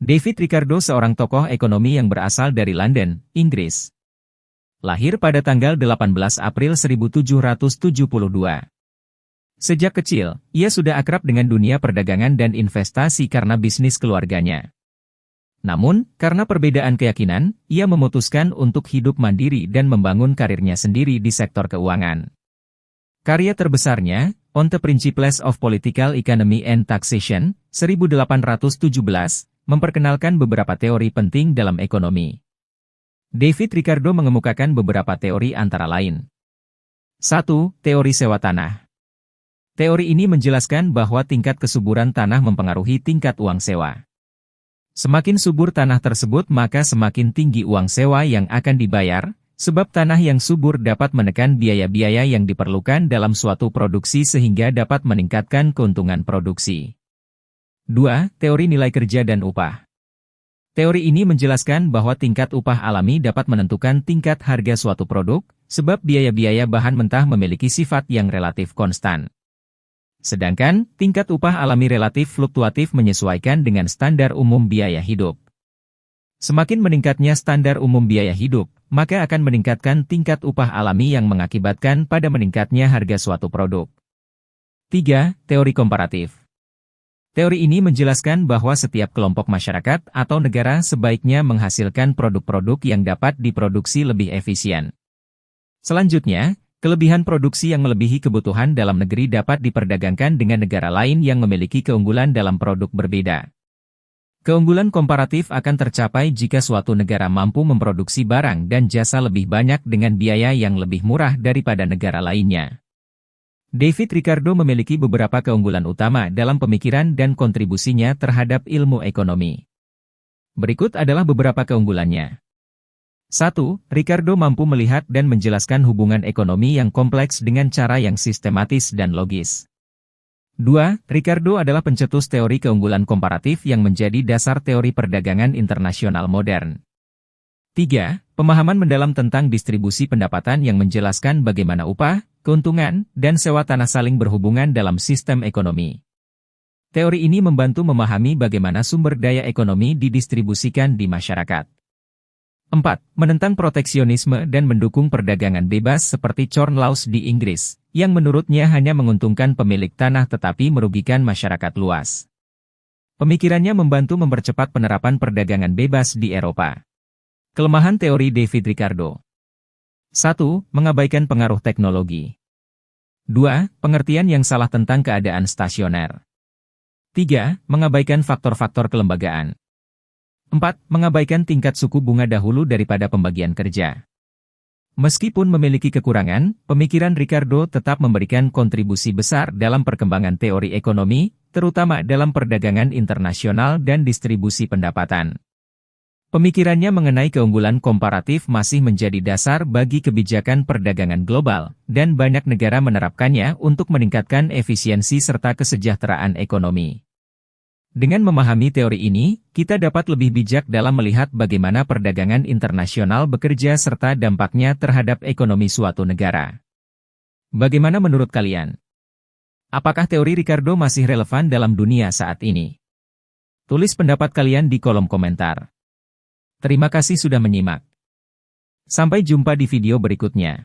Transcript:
David Ricardo seorang tokoh ekonomi yang berasal dari London, Inggris. Lahir pada tanggal 18 April 1772. Sejak kecil, ia sudah akrab dengan dunia perdagangan dan investasi karena bisnis keluarganya. Namun, karena perbedaan keyakinan, ia memutuskan untuk hidup mandiri dan membangun karirnya sendiri di sektor keuangan. Karya terbesarnya, On the Principles of Political Economy and Taxation, 1817, memperkenalkan beberapa teori penting dalam ekonomi. David Ricardo mengemukakan beberapa teori antara lain. 1. Teori sewa tanah. Teori ini menjelaskan bahwa tingkat kesuburan tanah mempengaruhi tingkat uang sewa. Semakin subur tanah tersebut maka semakin tinggi uang sewa yang akan dibayar, sebab tanah yang subur dapat menekan biaya-biaya yang diperlukan dalam suatu produksi sehingga dapat meningkatkan keuntungan produksi. 2. Teori nilai kerja dan upah. Teori ini menjelaskan bahwa tingkat upah alami dapat menentukan tingkat harga suatu produk, sebab biaya-biaya bahan mentah memiliki sifat yang relatif konstan. Sedangkan, tingkat upah alami relatif fluktuatif menyesuaikan dengan standar umum biaya hidup. Semakin meningkatnya standar umum biaya hidup, maka akan meningkatkan tingkat upah alami yang mengakibatkan pada meningkatnya harga suatu produk. 3. Teori komparatif. Teori ini menjelaskan bahwa setiap kelompok masyarakat atau negara sebaiknya menghasilkan produk-produk yang dapat diproduksi lebih efisien. Selanjutnya, kelebihan produksi yang melebihi kebutuhan dalam negeri dapat diperdagangkan dengan negara lain yang memiliki keunggulan dalam produk berbeda. Keunggulan komparatif akan tercapai jika suatu negara mampu memproduksi barang dan jasa lebih banyak dengan biaya yang lebih murah daripada negara lainnya. David Ricardo memiliki beberapa keunggulan utama dalam pemikiran dan kontribusinya terhadap ilmu ekonomi. Berikut adalah beberapa keunggulannya. 1. Ricardo mampu melihat dan menjelaskan hubungan ekonomi yang kompleks dengan cara yang sistematis dan logis. 2. Ricardo adalah pencetus teori keunggulan komparatif yang menjadi dasar teori perdagangan internasional modern. 3. Pemahaman mendalam tentang distribusi pendapatan yang menjelaskan bagaimana upah, keuntungan, dan sewa tanah saling berhubungan dalam sistem ekonomi. Teori ini membantu memahami bagaimana sumber daya ekonomi didistribusikan di masyarakat. 4. Menentang proteksionisme dan mendukung perdagangan bebas seperti Corn Laws di Inggris, yang menurutnya hanya menguntungkan pemilik tanah tetapi merugikan masyarakat luas. Pemikirannya membantu mempercepat penerapan perdagangan bebas di Eropa. Kelemahan teori David Ricardo. 1. Mengabaikan pengaruh teknologi. 2. Pengertian yang salah tentang keadaan stasioner. 3. Mengabaikan faktor-faktor kelembagaan. 4. Mengabaikan tingkat suku bunga dahulu daripada pembagian kerja. Meskipun memiliki kekurangan, pemikiran Ricardo tetap memberikan kontribusi besar dalam perkembangan teori ekonomi, terutama dalam perdagangan internasional dan distribusi pendapatan. Pemikirannya mengenai keunggulan komparatif masih menjadi dasar bagi kebijakan perdagangan global, dan banyak negara menerapkannya untuk meningkatkan efisiensi serta kesejahteraan ekonomi. Dengan memahami teori ini, kita dapat lebih bijak dalam melihat bagaimana perdagangan internasional bekerja serta dampaknya terhadap ekonomi suatu negara. Bagaimana menurut kalian? Apakah teori Ricardo masih relevan dalam dunia saat ini? Tulis pendapat kalian di kolom komentar. Terima kasih sudah menyimak. Sampai jumpa di video berikutnya.